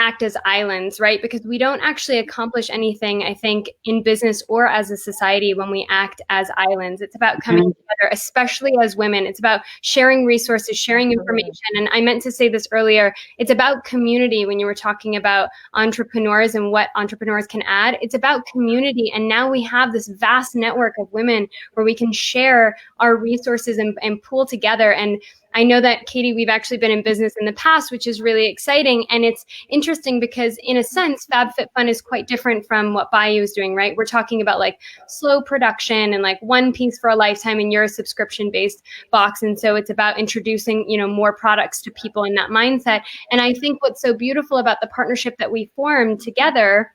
act as islands, right? Because we don't actually accomplish anything, I think, in business or as a society when we act as islands. It's about coming together, especially as women. It's about sharing resources, sharing information. And I meant to say this earlier. It's about community when you were talking about entrepreneurs and what entrepreneurs can add. It's about community. And now we have this vast network of women where we can share our resources and pool together. And I know that, Katie, we've actually been in business in the past, which is really exciting. And it's interesting because, in a sense, FabFitFun is quite different from what Bayou is doing, right? We're talking about slow production and one piece for a lifetime, and you're a subscription-based box. And so it's about introducing, more products to people in that mindset. And I think what's so beautiful about the partnership that we formed together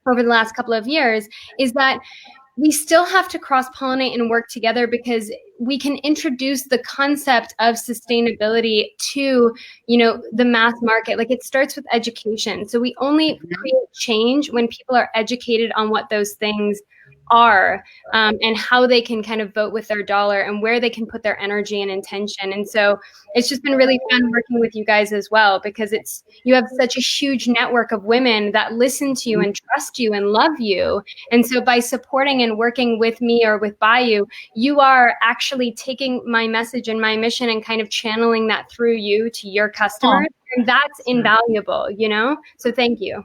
over the last couple of years is that we still have to cross-pollinate and work together, because we can introduce the concept of sustainability to, the mass market. It starts with education. So we only create change when people are educated on what those things are, and how they can kind of vote with their dollar and where they can put their energy and intention. And so it's just been really fun working with you guys as well, because you have such a huge network of women that listen to you and trust you and love you. And so by supporting and working with me or with Bayou, you are actually taking my message and my mission and kind of channeling that through you to your customers. And that's invaluable, So thank you.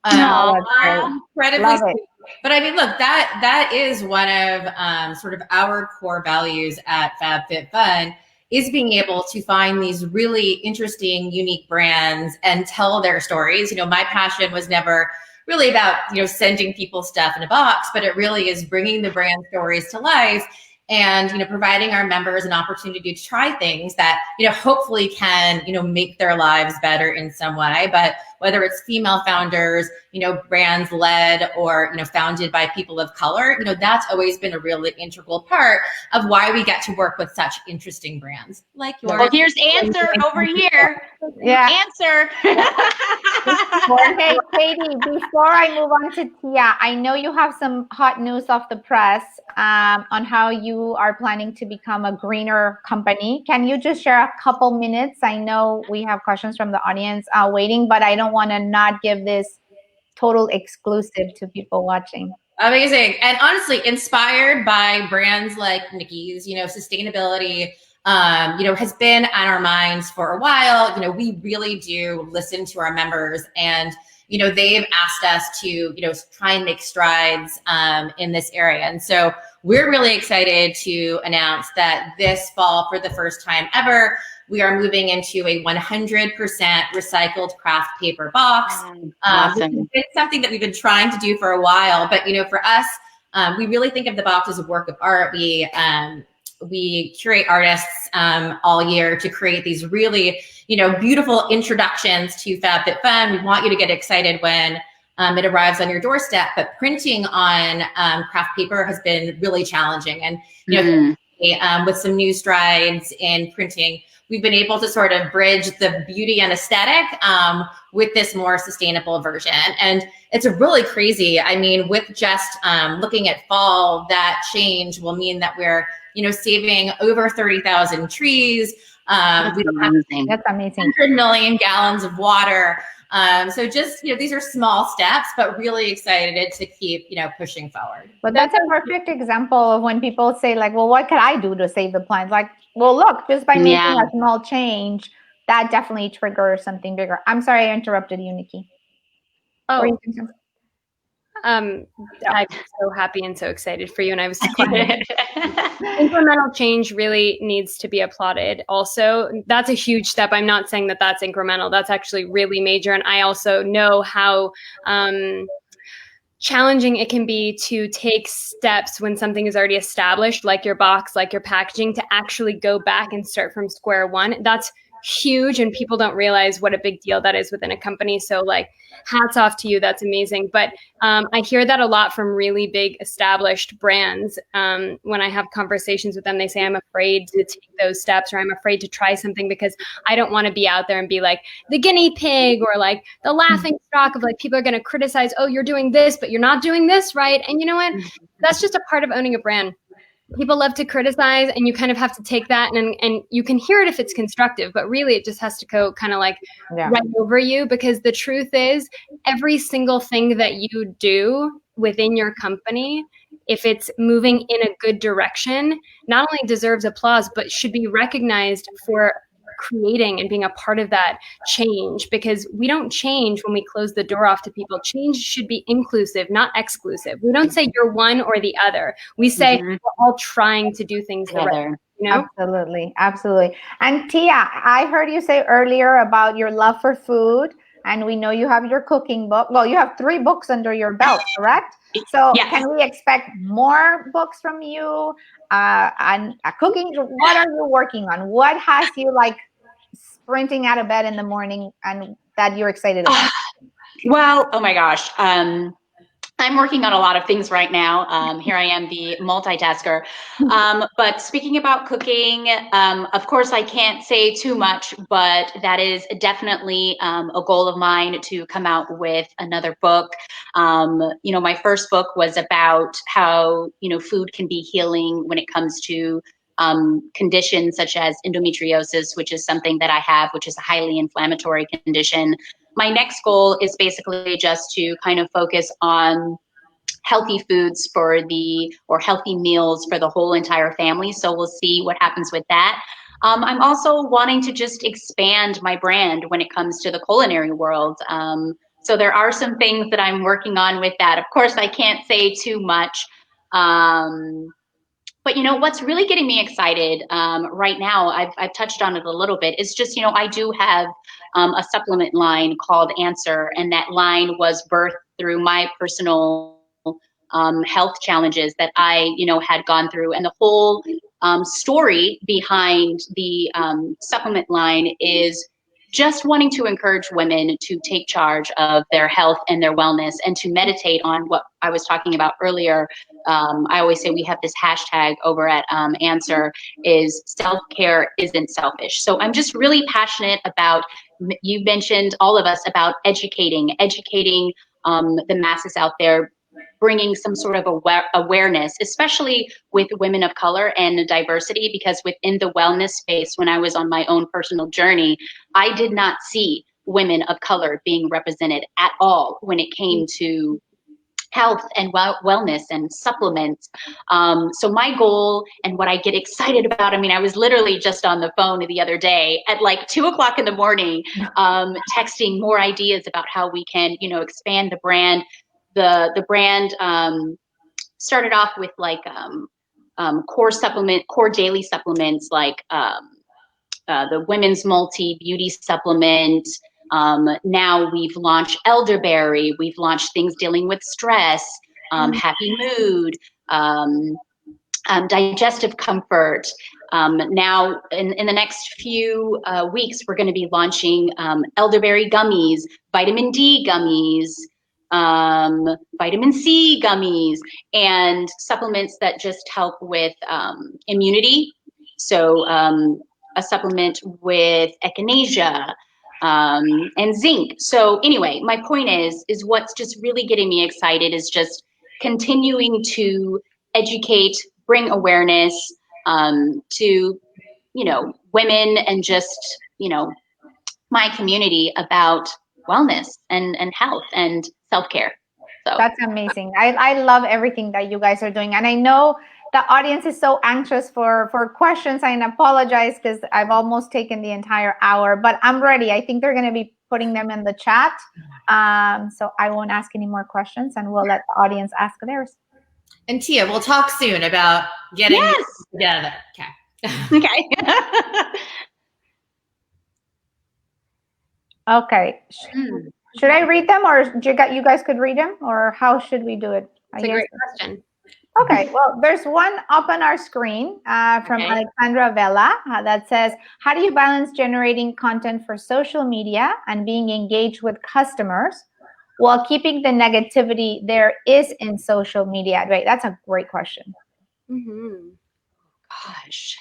Incredibly sweet. But I mean, look, that is one of sort of our core values at FabFitFun, is being able to find these really interesting, unique brands and tell their stories. My passion was never really about, sending people stuff in a box, but it really is bringing the brand stories to life and, providing our members an opportunity to try things that, hopefully can, make their lives better in some way. But whether it's female founders, brands led or, founded by people of color, that's always been a really integral part of why we get to work with such interesting brands like yours. Well, here's Answer over here. Yeah. Answer. Hey, Katie, before I move on to Tia, I know you have some hot news off the press on how you are planning to become a greener company. Can you just share a couple minutes? I know we have questions from the audience waiting, but I don't want to not give this total exclusive to people watching. Amazing. And honestly, inspired by brands like Nikki's, sustainability, has been on our minds for a while. We really do listen to our members, and, they've asked us to, try and make strides in this area. And so we're really excited to announce that this fall, for the first time ever, we are moving into a 100% recycled craft paper box. Awesome. It's something that we've been trying to do for a while, but for us, we really think of the box as a work of art. We curate artists all year to create these really, beautiful introductions to FabFitFun. We want you to get excited when it arrives on your doorstep, but printing on craft paper has been really challenging. And, with some new strides in printing, we've been able to sort of bridge the beauty and aesthetic with this more sustainable version. And it's really crazy. I mean, with just looking at fall, that change will mean that we're, saving over 30,000 trees. We don't have That's amazing. 100 million gallons of water. So just, these are small steps, but really excited to keep, pushing forward. But that's a perfect example of when people say like, well, what could I do to save the planet? Like, well, look, just by making a small change, that definitely triggers something bigger. I'm sorry I interrupted you, Nikki. Oh, I'm so happy and so excited for you. And I was incremental change really needs to be applauded. Also, that's a huge step. I'm not saying that that's incremental. That's actually really major. And I also know how challenging it can be to take steps when something is already established, like your box, like your packaging, to actually go back and start from square one. That's huge, and people don't realize what a big deal that is within a company. So like, hats off to you. That's amazing. But I hear that a lot from really big established brands. When I have conversations with them, they say, I'm afraid to take those steps, or I'm afraid to try something because I don't want to be out there and be like the guinea pig, or like the laughing stock of like, people are going to criticize, oh, you're doing this, but you're not doing this right. And you know what? That's just a part of owning a brand. People love to criticize, and you kind of have to take that and you can hear it if it's constructive, but really it just has to go kind of like right over you, because the truth is every single thing that you do within your company, if it's moving in a good direction, not only deserves applause, but should be recognized for creating and being a part of that change, because we don't change when we close the door off to people. Change should be inclusive, not exclusive. We don't say you're one or the other. We say we're all trying to do things together. Absolutely. Absolutely. And Tia, I heard you say earlier about your love for food, and we know you have your cooking book. Well, you have 3 books under your belt, correct? So can we expect more books from you? And cooking, what are you working on? What has you like sprinting out of bed in the morning and that you're excited about? Well, oh my gosh. I'm working on a lot of things right now. Here I am, the multitasker. But speaking about cooking, of course, I can't say too much, but that is definitely a goal of mine to come out with another book. My first book was about how, food can be healing when it comes to conditions such as endometriosis, which is something that I have, which is a highly inflammatory condition. My next goal is basically just to kind of focus on healthy foods or healthy meals for the whole entire family. So we'll see what happens with that. I'm also wanting to just expand my brand when it comes to the culinary world. So there are some things that I'm working on with that. Of course, I can't say too much. But what's really getting me excited right now, I've touched on it a little bit, is just, I do have a supplement line called Answer, and that line was birthed through my personal health challenges that I, had gone through. And the whole story behind the supplement line is just wanting to encourage women to take charge of their health and their wellness and to meditate on what I was talking about earlier. I always say we have this hashtag over at Answer is self-care isn't selfish. So I'm just really passionate about, you mentioned all of us about educating the masses out there, bringing some sort of awareness, especially with women of color and diversity, because within the wellness space, when I was on my own personal journey, I did not see women of color being represented at all when it came to health and wellness and supplements. So my goal and what I get excited about, I was literally just on the phone the other day at like 2:00 in the morning, texting more ideas about how we can, expand the brand. The brand started off with like core daily supplements, like the women's multi beauty supplement. Now we've launched elderberry. We've launched things dealing with stress, happy mood, digestive comfort. Now in the next few weeks, we're going to be launching elderberry gummies, vitamin D gummies, vitamin C gummies, and supplements that just help with immunity. So a supplement with echinacea and zinc. So anyway, my point is what's just really getting me excited is just continuing to educate, bring awareness to, women and just, my community about wellness and health and self-care. So that's amazing. I love everything that you guys are doing. And I know the audience is so anxious for questions. I apologize because I've almost taken the entire hour, but I'm ready. I think they're going to be putting them in the chat. So I won't ask any more questions and we'll let the audience ask theirs. And Tia, we'll talk soon about getting together. Okay. Okay. Okay. Should I read them, or you guys could read them, or how should we do it? That's a great question. Okay, well, there's one up on our screen from Alexandra Vela that says, how do you balance generating content for social media and being engaged with customers while keeping the negativity there is in social media? Right, that's a great question. Mm-hmm. Gosh,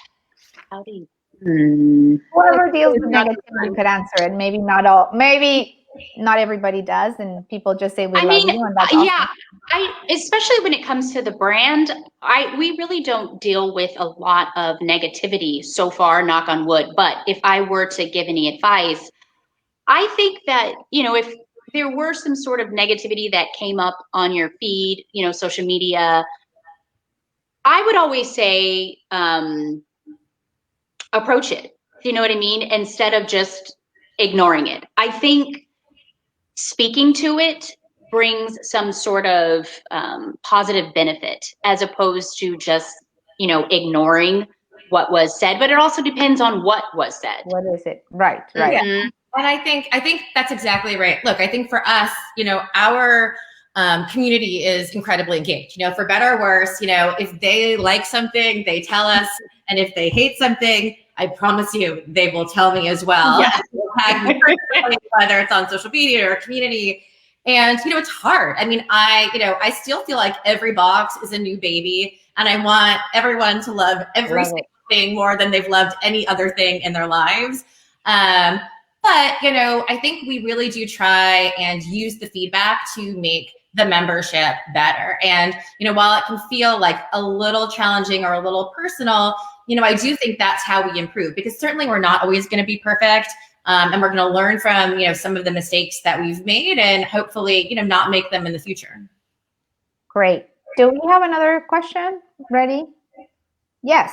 how do you... Whoever deals with negativity could answer it. Maybe not everybody does, and people just say we love you, and that's awesome. Especially when it comes to the brand, we really don't deal with a lot of negativity so far, knock on wood. But if I were to give any advice, I think that, if there were some sort of negativity that came up on your feed, social media, I would always say, approach it. Do you know what I mean? Instead of just ignoring it. I think speaking to it brings some sort of positive benefit as opposed to just, ignoring what was said. But it also depends on what was said. What is it? Right. Yeah. And I think that's exactly right. Look, I think for us, our community is incredibly engaged. For better or worse, if they like something, they tell us, and if they hate something, I promise you, they will tell me as well. Yes. Whether it's on social media or community. And, it's hard. I still feel like every box is a new baby, and I want everyone to love every single thing more than they've loved any other thing in their lives. But, I think we really do try and use the feedback to make the membership better. And, while it can feel like a little challenging or a little personal, I do think that's how we improve, because certainly we're not always going to be perfect. And we're going to learn from, some of the mistakes that we've made and hopefully, not make them in the future. Great. Do we have another question ready? Yes.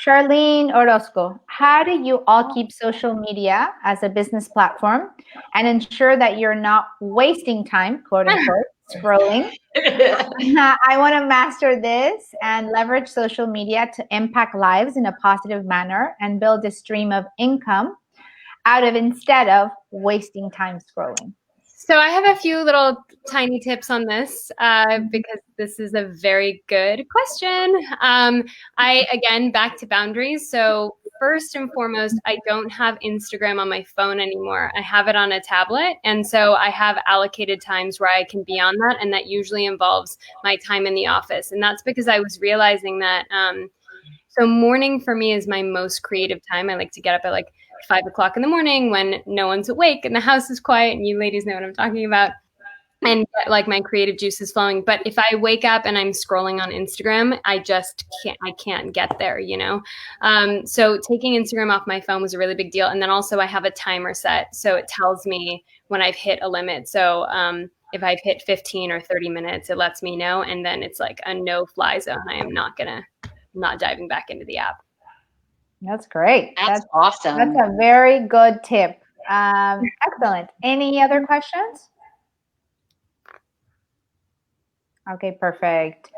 Charlene Orozco, how do you all keep social media as a business platform and ensure that you're not wasting time, quote unquote, scrolling? I want to master this and leverage social media to impact lives in a positive manner and build a stream of income instead of wasting time scrolling. So I have a few little tiny tips on this because this is a very good question. Again, back to boundaries. So first and foremost, I don't have Instagram on my phone anymore. I have it on a tablet. And so I have allocated times where I can be on that. And that usually involves my time in the office. And that's because I was realizing that, so morning for me is my most creative time. I like to get up at like 5 o'clock in the morning when no one's awake and the house is quiet, and you ladies know what I'm talking about. And like my creative juice is flowing. But if I wake up and I'm scrolling on Instagram, I can't get there, you know? So taking Instagram off my phone was a really big deal. And then also I have a timer set. So it tells me when I've hit a limit. So if I've hit 15 or 30 minutes, it lets me know. And then it's like a no-fly zone. I am not diving back into the app. That's great. That's awesome. That's a very good tip. Excellent. Any other questions? Okay, perfect.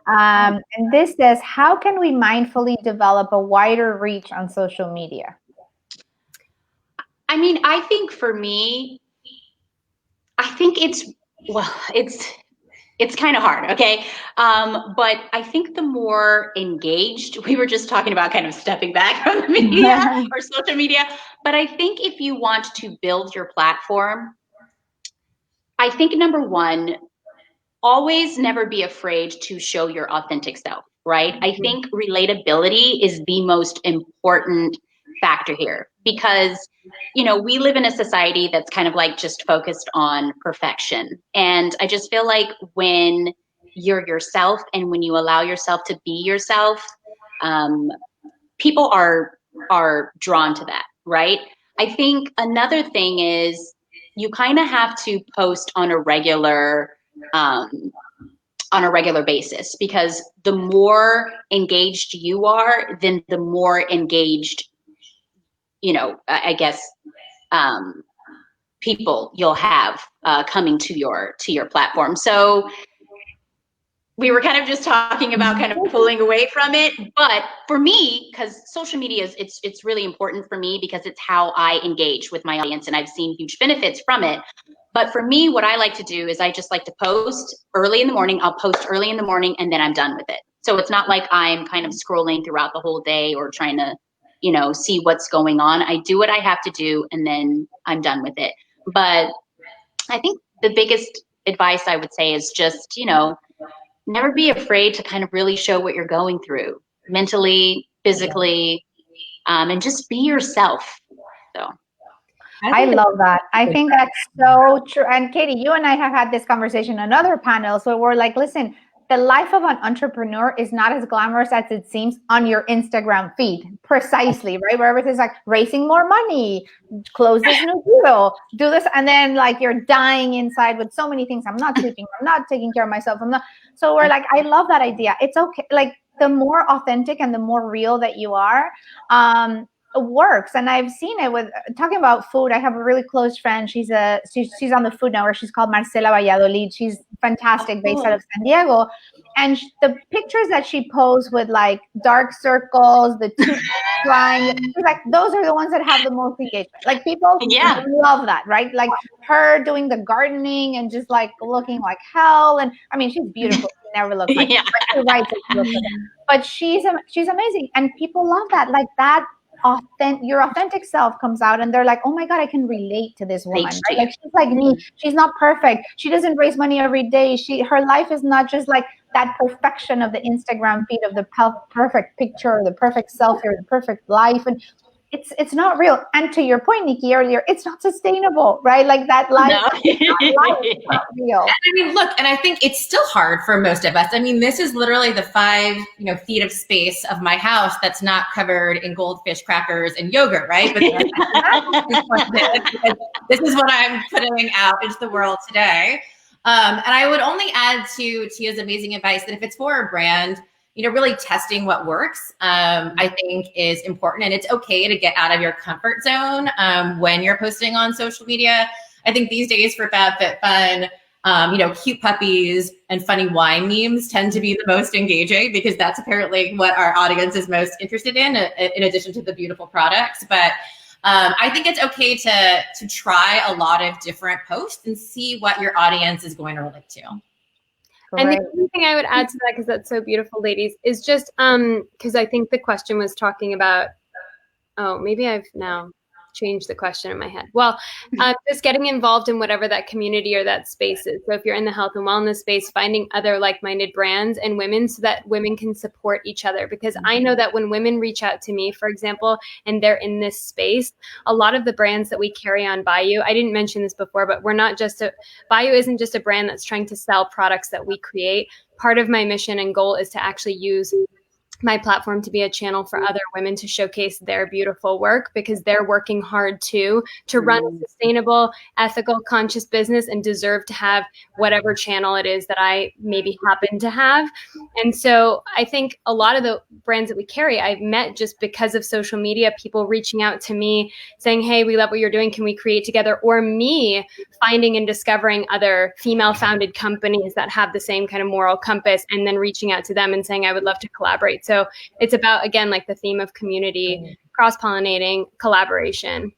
And this says, how can we mindfully develop a wider reach on social media? I mean, I think for me, it's kind of hard, okay? But I think the more engaged, we were just talking about kind of stepping back from the media or social media, but I think if you want to build your platform, I think number one, always never be afraid to show your authentic self, right? I think relatability is the most important factor here because, you know, we live in a society that's kind of like just focused on perfection. And I just feel like when you're yourself and when you allow yourself to be yourself, people are drawn to that, right? I think another thing is you kind of have to post on a regular basis, because the more engaged you are, then the more engaged, you know, I guess, people you'll have coming to your platform. So we were kind of just talking about kind of pulling away from it, but for me, because social media is it's really important for me because it's how I engage with my audience, and I've seen huge benefits from it. But for me, what I like to do is I just like to post early in the morning. I'll post early in the morning and then I'm done with it. So it's not like I'm kind of scrolling throughout the whole day or trying to, you know, see what's going on. I do what I have to do and then I'm done with it. But I think the biggest advice I would say is just, you know, never be afraid to kind of really show what you're going through mentally, physically, and just be yourself. So. I love that. I think that's so true. And Katie, you and I have had this conversation on other panels where we're like, listen, the life of an entrepreneur is not as glamorous as it seems on your Instagram feed. Precisely, right? Where everything's like raising more money, close this new deal, do this. And then like you're dying inside with so many things. I'm not sleeping. I'm not taking care of myself. So we're like, I love that idea. It's okay. Like the more authentic and the more real that you are, works. And I've seen it with talking about food. I have a really close friend. She's on the Food Network. She's called Marcela Valladolid. She's fantastic, based out of San Diego. And the pictures that she posts with like dark circles, the tooth flying, like those are the ones that have the most engagement. Like people love that, right? Like her doing the gardening and just like looking like hell. And I mean, she's beautiful. She never looks like but she's amazing. And people love that. Like that. Your authentic self comes out and they're like, oh my God, I can relate to this woman, right? Like she's like me. She's not perfect. She doesn't raise money every day. Her life is not just like that perfection of the Instagram feed of the perfect picture, the perfect selfie, or the perfect life. And it's not real. And to your point, Nikki, earlier, it's not sustainable, right? Like that life, is not real. I mean, look, and I think it's still hard for most of us. I mean, this is literally the 5 feet of space of my house that's not covered in goldfish crackers and yogurt, right? But this is what I'm putting out into the world today. And I would only add to Tia's amazing advice that if it's for a brand, really testing what works, I think is important. And it's okay to get out of your comfort zone when you're posting on social media. I think these days for FabFitFun, cute puppies and funny wine memes tend to be the most engaging because that's apparently what our audience is most interested in addition to the beautiful products. But I think it's okay to try a lot of different posts and see what your audience is going to relate to. And the only thing I would add to that, because that's so beautiful, ladies, is just because I think the question was talking about, oh, maybe I've now changed the question in my head. Well, just getting involved in whatever that community or that space is. So if you're in the health and wellness space, finding other like-minded brands and women so that women can support each other. Because I know that when women reach out to me, for example, and they're in this space, a lot of the brands that we carry on Bayou, I didn't mention this before, but we're not just Bayou isn't just a brand that's trying to sell products that we create. Part of my mission and goal is to actually use my platform to be a channel for other women to showcase their beautiful work, because they're working hard too to run a sustainable, ethical, conscious business and deserve to have whatever channel it is that I maybe happen to have. And so I think a lot of the brands that we carry, I've met just because of social media, people reaching out to me saying, hey, we love what you're doing. Can we create together? Or me finding and discovering other female founded companies that have the same kind of moral compass and then reaching out to them and saying, I would love to collaborate. So it's about, again, like the theme of community, cross-pollinating, collaboration.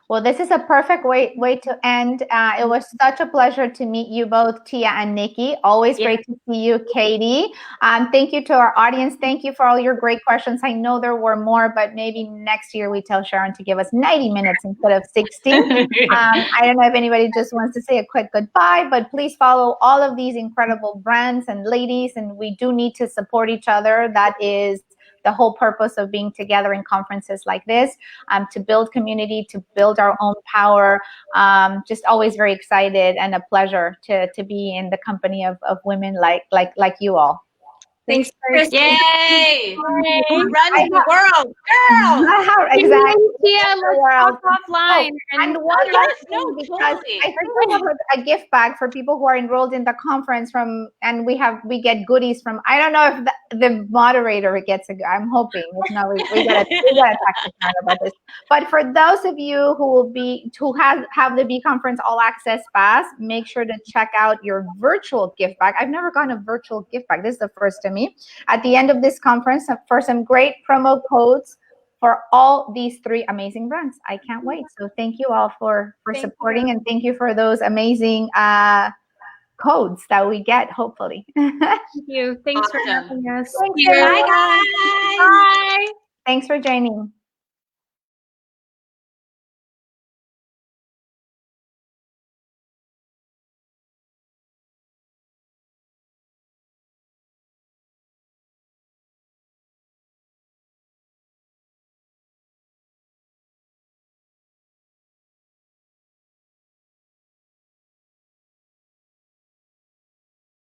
Well, this is a perfect way to end. It was such a pleasure to meet you both, Tia and Nikki. Always great to see you, Katie. Thank you to our audience. Thank you for all your great questions. I know there were more, but maybe next year we tell Sharon to give us 90 minutes instead of 60. I don't know if anybody just wants to say a quick goodbye, but please follow all of these incredible brands and ladies, and we do need to support each other. That is the whole purpose of being together in conferences like this, to build community, to build our own power. Just always very excited and a pleasure to be in the company of women like you all. Thanks, Chris. Yay! Who runs the world, girl? Exactly. Yeah, let's talk offline. And one last thing, because I think we have a gift bag for people who are enrolled in the conference and we get goodies from, I don't know if the moderator gets I'm hoping. If not, we gotta talk to Sharon about this. But for those of you who have the B Conference All Access Pass, make sure to check out your virtual gift bag. I've never gotten a virtual gift bag. This is the first to me. At the end of this conference, for some great promo codes for all these 3 amazing brands. I can't wait. So thank you all for supporting, and thank you for those amazing codes that we get, hopefully. Thank you. Thanks for having us. Thank you. Bye, guys. Bye. Thanks for joining.